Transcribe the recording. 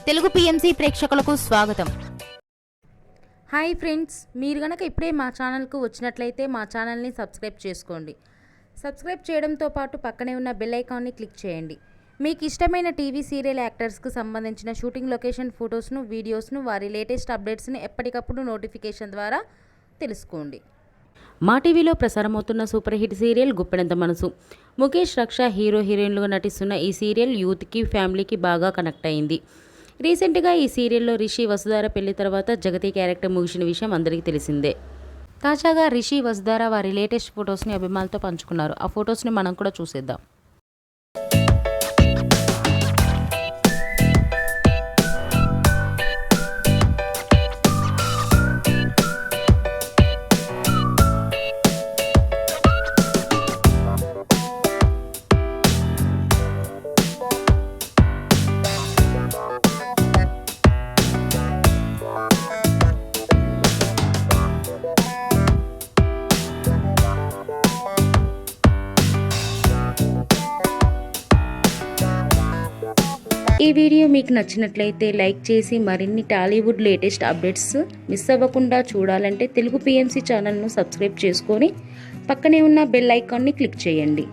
Telugu PMC ప్రేక్షకులకు స్వాగతం. Hi friends, మీరు గనక ఇప్పుడే మా ఛానల్కు వచ్చినట్లయితే మా ఛానల్ని సబ్స్క్రైబ్ చేసుకోండి. సబ్స్క్రైబ్ చేయడంతో పాటు పక్కనే ఉన్న బెల్ ఐకాన్ని క్లిక్ చేయండి. మీకు ఇష్టమైన టీవీ సీరియల్ యాక్టర్స్కు సంబంధించిన షూటింగ్ లొకేషన్ ఫొటోస్ను, వీడియోస్ను, వారి లేటెస్ట్ అప్డేట్స్ని ఎప్పటికప్పుడు నోటిఫికేషన్ ద్వారా తెలుసుకోండి. మా టీవీలో ప్రసారమవుతున్న సూపర్ హిట్ సీరియల్ గుప్పెడంత మనసు. ముఖేష్, రక్ష హీరో హీరోయిన్లుగా నటిస్తున్న ఈ సీరియల్ యూత్కి, ఫ్యామిలీకి బాగా కనెక్ట్ అయింది. రీసెంట్గా ఈ సీరియల్లో రిషి, వసుధార పెళ్లి తర్వాత జగతి క్యారెక్టర్ ముగిసిన విషయం అందరికీ తెలిసిందే. తాజాగా రిషి, వసుధార వారి లేటెస్ట్ ఫొటోస్ని అభిమానులతో పంచుకున్నారు. ఆ ఫొటోస్ని మనం కూడా చూసేద్దాం. ఈ వీడియో మీకు నచ్చినట్లయితే లైక్ చేసి మరిన్ని టాలీవుడ్ లేటెస్ట్ అప్డేట్స్ మిస్ అవ్వకుండా చూడాలంటే తెలుగు పిఎంసి ఛానల్ను సబ్స్క్రైబ్ చేసుకొని పక్కనే ఉన్న బెల్ ఐకాన్ని క్లిక్ చేయండి.